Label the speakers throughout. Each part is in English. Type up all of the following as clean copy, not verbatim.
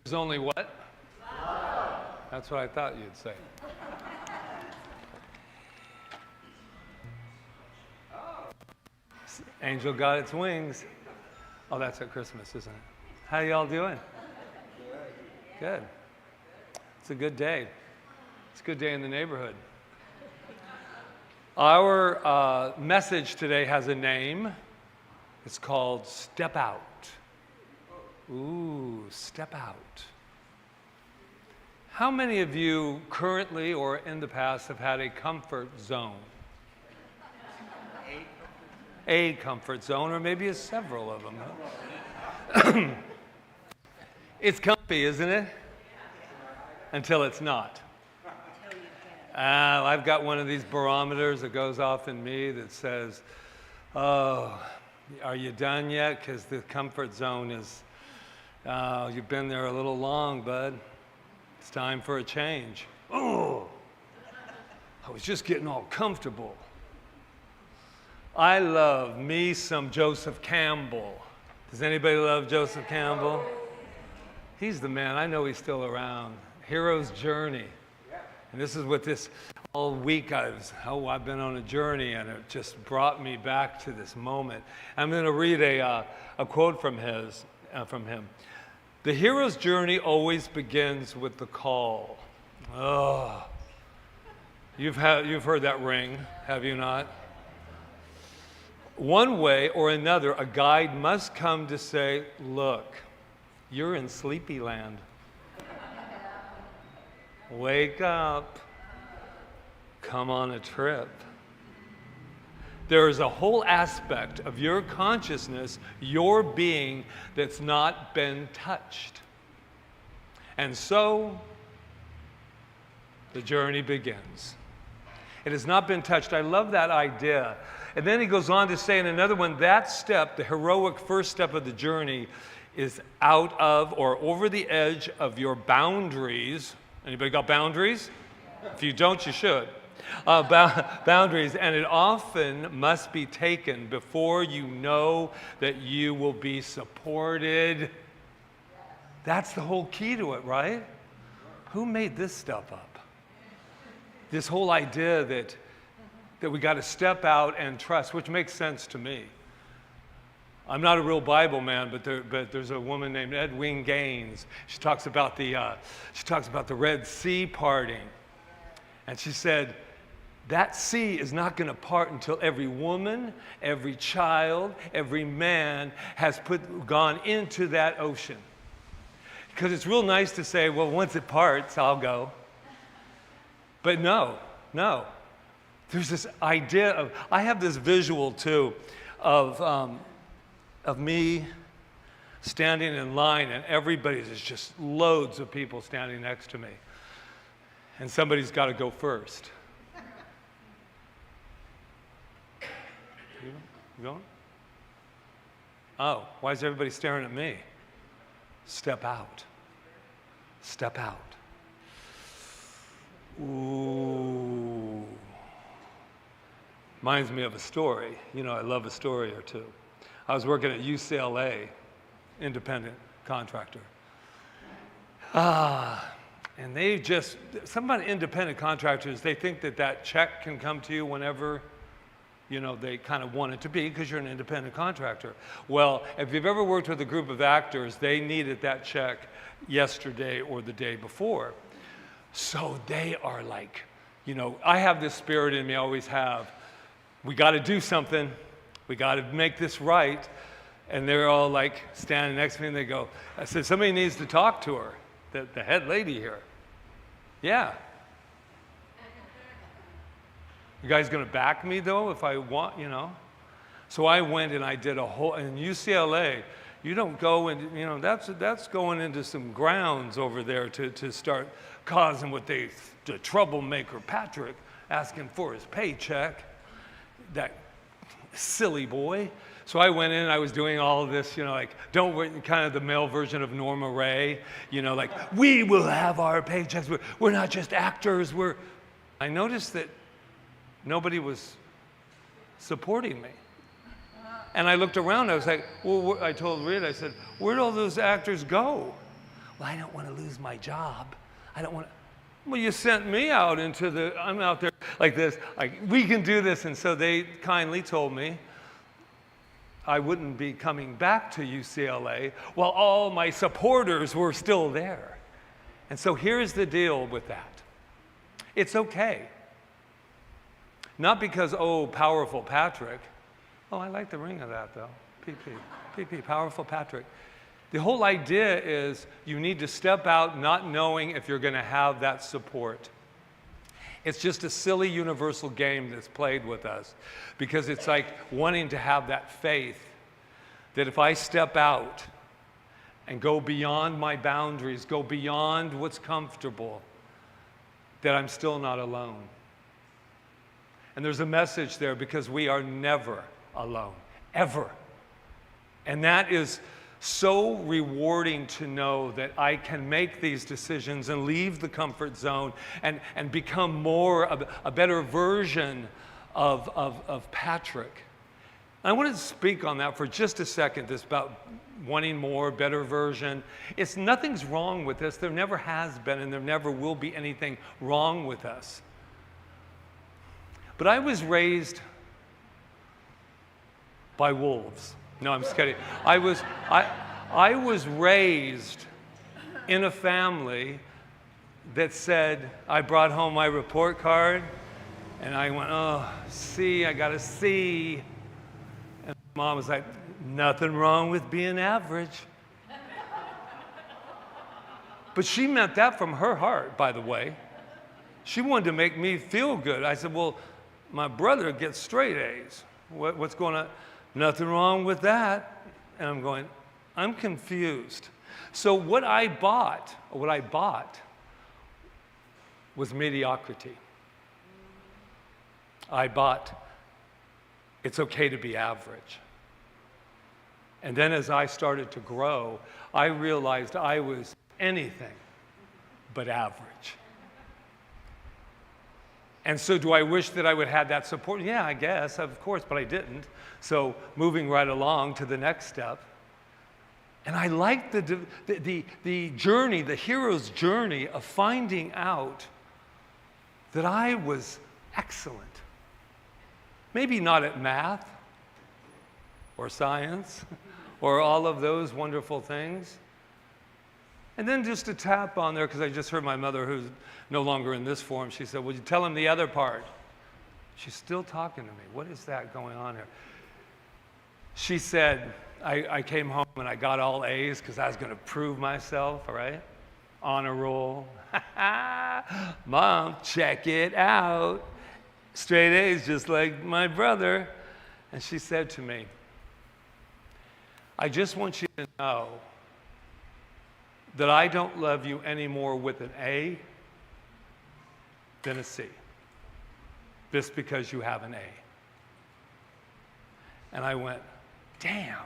Speaker 1: There's only what? Love. That's what I thought you'd say. Angel got its wings. Oh, that's at Christmas, isn't it? How y'all doing? Good. It's a good day. It's a good day in the neighborhood. Our message today has a name. It's called Step Out. Ooh, step out. How many of you currently or in the past have had a comfort zone? A comfort zone, or maybe several of them. It's comfy, isn't it? Until it's not. I've got one of these barometers that goes off in me that says, oh, are you done yet? Because the comfort zone is, you've been there a little long, bud. It's time for a change. Oh, I was just getting all comfortable. I love me some Joseph Campbell. Does anybody love Joseph Campbell? He's the man. I know he's still around. Hero's Journey. And this is what this all week I've been on a journey, and it just brought me back to this moment. I'm going to read a quote from him. The hero's journey always begins with the call. Oh, you've heard that ring, have you not? One way or another, a guide must come to say, look, you're in sleepy land. Wake up. Come on a trip. There is a whole aspect of your consciousness, your being, that's not been touched. And so, the journey begins. It has not been touched. I love that idea. And then he goes on to say in another one, that step, the heroic first step of the journey, is out of or over the edge of your boundaries. Anybody got boundaries? If you don't, you should. Boundaries, and it often must be taken before you know that you will be supported. That's the whole key to it, right? Who made this stuff up? This whole idea that we got to step out and trust, which makes sense to me. I'm not a real Bible man, but there's a woman named Edwin Gaines. She talks about the Red Sea parting, and she said that sea is not going to part until every woman, every child, every man has gone into that ocean. Because it's real nice to say, well, once it parts, I'll go. But no. There's this idea of, I have this visual too, of me standing in line, and there's just loads of people standing next to me. And somebody's got to go first. You going? Oh, why is everybody staring at me? Step out. Step out. Ooh. Reminds me of a story. You know, I love a story or two. I was working at UCLA, independent contractor. And some about independent contractors, they think that check can come to you whenever, they kind of want it to be, because you're an independent contractor. Well, if you've ever worked with a group of actors, they needed that check yesterday or the day before. So they are like, I have this spirit in me, I always have. We got to do something. We got to make this right. And they're all like standing next to me, and they go, I said, somebody needs to talk to her, the head lady here. Yeah. You guys going to back me, though, if I want, So I went and I did in UCLA, you don't go and, that's going into some grounds over there to start causing the troublemaker Patrick, asking for his paycheck, that silly boy. So I went in and I was doing all of this, kind of the male version of Norma Ray, we will have our paychecks. We're not just actors. I noticed that nobody was supporting me. And I looked around, I was like, I told Rita, I said, where'd all those actors go? Well, I don't want to lose my job. I don't want to. Well, you sent me out I'm out there like this, like, we can do this. And so they kindly told me I wouldn't be coming back to UCLA while all my supporters were still there. And so here's the deal with that. It's okay. Not because, oh, powerful Patrick. Oh, I like the ring of that, though. PP, powerful Patrick. The whole idea is you need to step out not knowing if you're going to have that support. It's just a silly universal game that's played with us, because it's like wanting to have that faith that if I step out and go beyond my boundaries, go beyond what's comfortable, that I'm still not alone. And there's a message there, because we are never alone, ever. And that is so rewarding to know that I can make these decisions and leave the comfort zone and become more of a better version of Patrick. And I want to speak on that for just a second, this about wanting more, better version. Nothing's wrong with this. There never has been, and there never will be anything wrong with us. But I was raised by wolves. No, I'm just kidding. I was raised in a family that said, I brought home my report card, and I went, oh, C, I got a C. And Mom was like, nothing wrong with being average. But she meant that from her heart, by the way. She wanted to make me feel good. I said, well, my brother gets straight A's. What's going on? Nothing wrong with that. And I'm going, I'm confused. So what I bought was mediocrity. I bought, it's okay to be average. And then as I started to grow, I realized I was anything but average. And so do I wish that I would have that support? Yeah, I guess, of course, but I didn't. So moving right along to the next step. And I liked the journey, the hero's journey of finding out that I was excellent. Maybe not at math or science or all of those wonderful things. And then just to tap on there, because I just heard my mother, who's no longer in this form, she said, would you tell him the other part? She's still talking to me. What is that going on here? She said, I came home and I got all A's because I was going to prove myself, all right? Honor roll. Mom, check it out. Straight A's just like my brother. And she said to me, I just want you to know that I don't love you any more with an A than a C, just because you have an A. And I went, damn,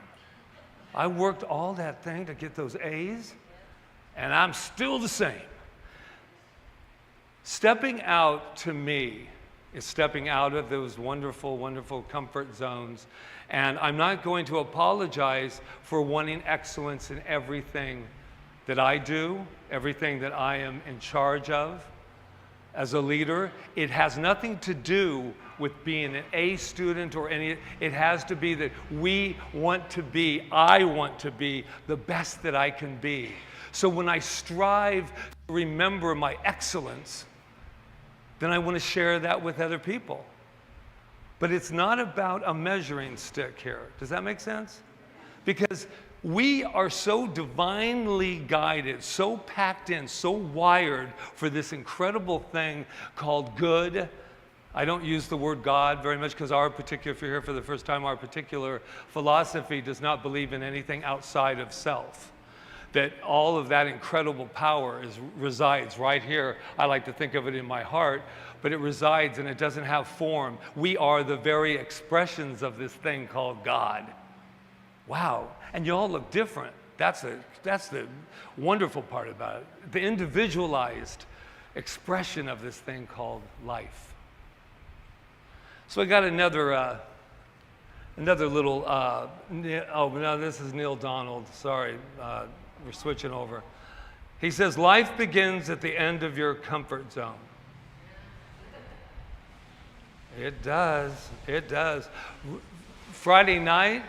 Speaker 1: I worked all that thing to get those A's, and I'm still the same. Stepping out to me is stepping out of those wonderful, wonderful comfort zones. And I'm not going to apologize for wanting excellence in everything that I do, everything that I am in charge of as a leader. It has nothing to do with being an A student or any, it has to be that I want to be the best that I can be. So when I strive to remember my excellence, then I want to share that with other people. But it's not about a measuring stick here. Does that make sense? Because we are so divinely guided, so packed in, so wired for this incredible thing called good. I don't use the word God very much because if you're here for the first time, our particular philosophy does not believe in anything outside of self. That all of that incredible power resides right here. I like to think of it in my heart, but it resides and it doesn't have form. We are the very expressions of this thing called God. Wow, and you all look different. That's the wonderful part about it. The individualized expression of this thing called life. So I got another little, oh no, this is Neil Donald, sorry, we're switching over. He says, life begins at the end of your comfort zone. It does. It does. Friday night,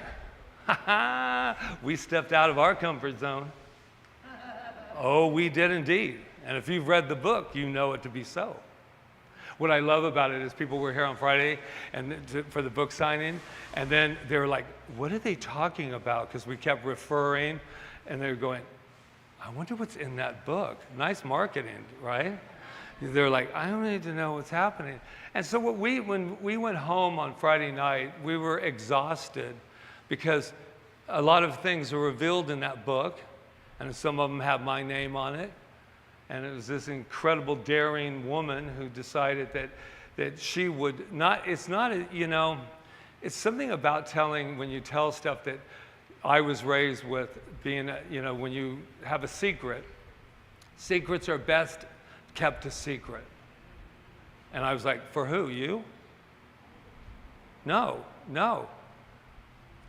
Speaker 1: we stepped out of our comfort zone. Oh, we did indeed. And if you've read the book, you know it to be so. What I love about it is people were here on Friday for the book signing, and then they were like, what are they talking about? Because we kept referring, and they were going, I wonder what's in that book. Nice marketing, right? They're like, I don't need to know what's happening. And so when we went home on Friday night, we were exhausted because a lot of things are revealed in that book, and some of them have my name on it. And it was this incredible, daring woman who decided that she would not, it's not, it's something about telling, when you tell stuff that I was raised with, being, when you have a secret, secrets are best kept a secret. And I was like, for who, you? No.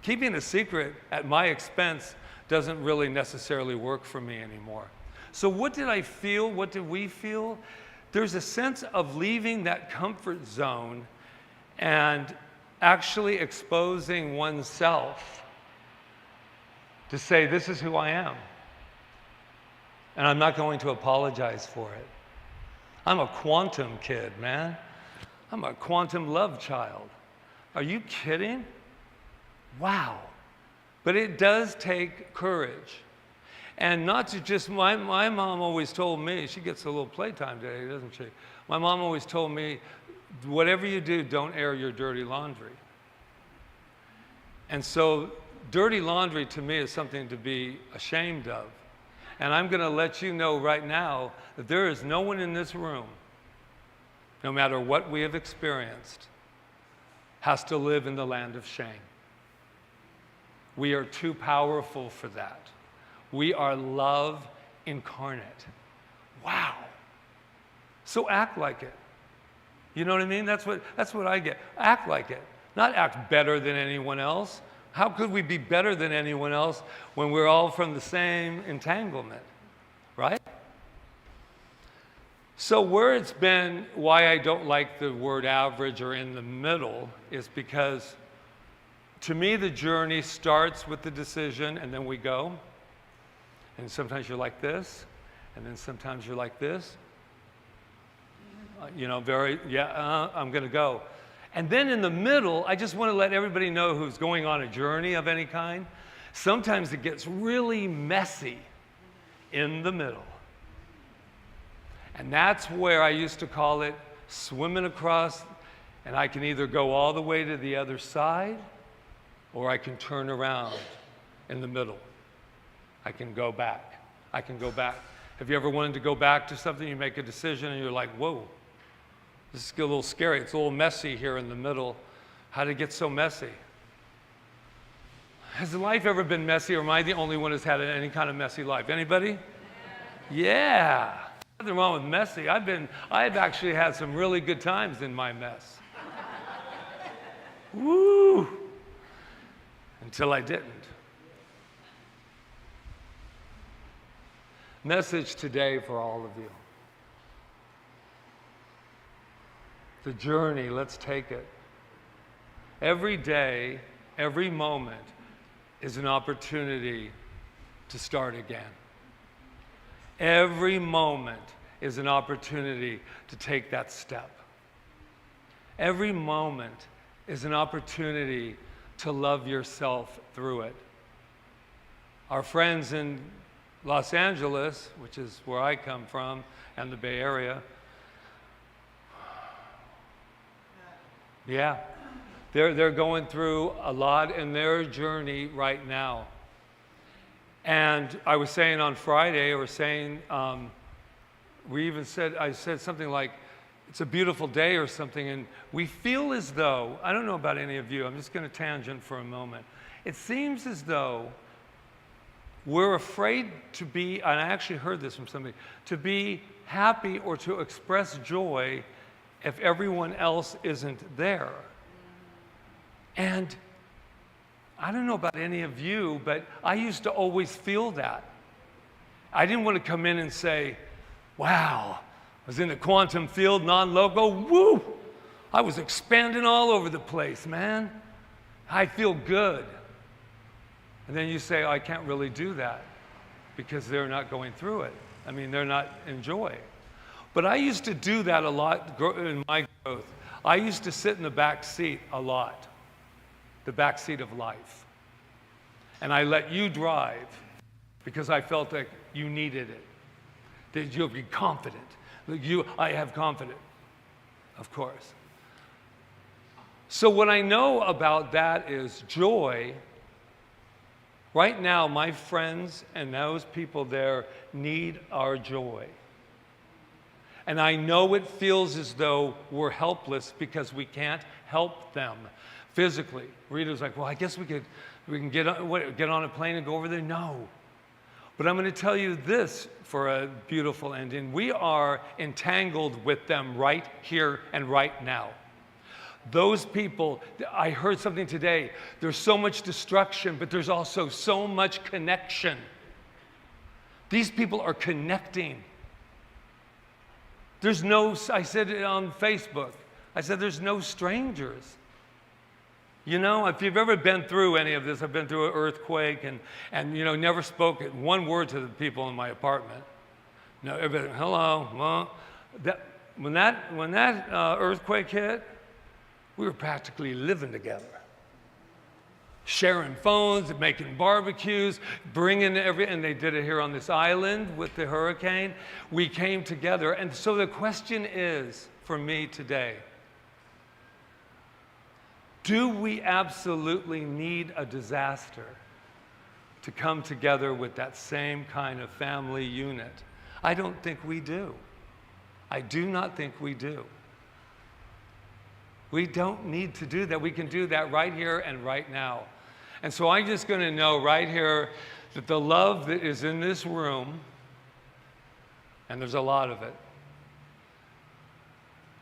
Speaker 1: Keeping a secret at my expense doesn't really necessarily work for me anymore. So what did I feel? What did we feel? There's a sense of leaving that comfort zone and actually exposing oneself to say, this is who I am. And I'm not going to apologize for it. I'm a quantum kid, man. I'm a quantum love child. Are you kidding? Wow. But it does take courage. And not to just, my mom always told me, she gets a little playtime today, doesn't she? My mom always told me, whatever you do, don't air your dirty laundry. And so dirty laundry to me is something to be ashamed of. And I'm going to let you know right now that there is no one in this room, no matter what we have experienced, has to live in the land of shame. We are too powerful for that. We are love incarnate. Wow. So act like it. You know what I mean? That's what I get. Act like it. Not act better than anyone else. How could we be better than anyone else when we're all from the same entanglement, right? So where it's been, why I don't like the word average or in the middle is because to me the journey starts with the decision and then we go. And sometimes you're like this, and then sometimes you're like this. I'm going to go. And then in the middle, I just want to let everybody know who's going on a journey of any kind. Sometimes it gets really messy in the middle. And that's where I used to call it swimming across, and I can either go all the way to the other side, or I can turn around in the middle. I can go back. Have you ever wanted to go back to something? You make a decision and you're like, whoa, this is a little scary. It's a little messy here in the middle. How did it get so messy? Has life ever been messy, or am I the only one who's had any kind of messy life? Anybody? Yeah. Nothing wrong with messy. I've actually had some really good times in my mess. Woo! Until I didn't. Message today for all of you. The journey, let's take it. Every day, every moment is an opportunity to start again. Every moment is an opportunity to take that step. Every moment is an opportunity to love yourself through it. Our friends in Los Angeles, which is where I come from, and the Bay Area, yeah, they're going through a lot in their journey right now. And I was saying on Friday, I said something like, it's a beautiful day or something, and we feel as though, I don't know about any of you, I'm just going to tangent for a moment. It seems as though we're afraid to be, and I actually heard this from somebody, to be happy or to express joy if everyone else isn't there. And I don't know about any of you, but I used to always feel that. I didn't want to come in and say, wow, I was in the quantum field, non-local, woo! I was expanding all over the place, man. I feel good. And then you say, oh, I can't really do that because they're not going through it. I mean, they're not in joy. But I used to do that a lot in my growth. I used to sit in the back seat a lot, the back seat of life. And I let you drive because I felt like you needed it, that you'll be confident. I have confidence, of course. So what I know about that is joy. Right now, my friends and those people there need our joy. And I know it feels as though we're helpless because we can't help them physically. Rita's like, well, I guess we can get on a plane and go over there. No. But I'm going to tell you this for a beautiful ending. We are entangled with them right here and right now. Those people, I heard something today, there's so much destruction, but there's also so much connection. These people are connecting. I said it on Facebook, I said there's no strangers. You know, if you've ever been through any of this, I've been through an earthquake and you know, never spoke one word to the people in my apartment. No, everybody, hello, well, when that earthquake hit, we were practically living together. Sharing phones, making barbecues, bringing and they did it here on this island with the hurricane. We came together. And so the question is, for me today, do we absolutely need a disaster to come together with that same kind of family unit? I don't think we do. I do not think we do. We don't need to do that. We can do that right here and right now. And so I'm just going to know right here that the love that is in this room, and there's a lot of it,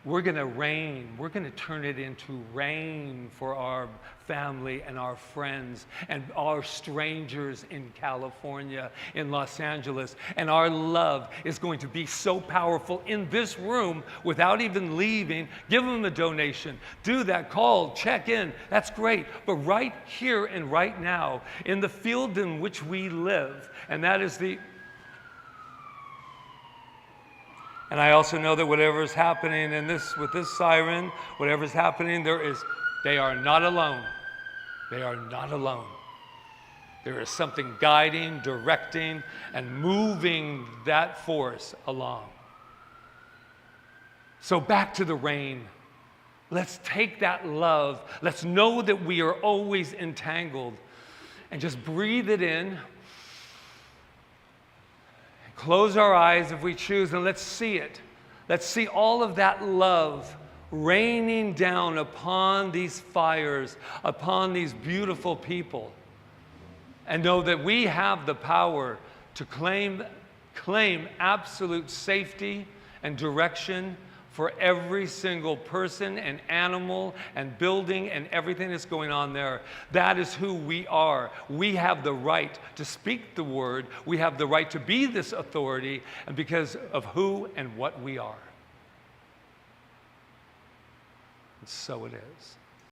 Speaker 1: we're going to rain. We're going to turn it into rain for our family and our friends and our strangers in California, in Los Angeles. And our love is going to be so powerful in this room without even leaving. Give them a donation. Do that. Call. Check in. That's great. But right here and right now, in the field in which we live, and that is the... And I also know that whatever is happening with this siren, whatever is happening, they are not alone. They are not alone. There is something guiding, directing, and moving that force along. So back to the rain. Let's take that love. Let's know that we are always entangled. And just breathe it in. Close our eyes if we choose, and let's see it. Let's see all of that love raining down upon these fires, upon these beautiful people. And know that we have the power to claim absolute safety and direction for every single person and animal and building and everything that's going on there. That is who we are. We have the right to speak the word. We have the right to be this authority, and because of who and what we are. And so it is.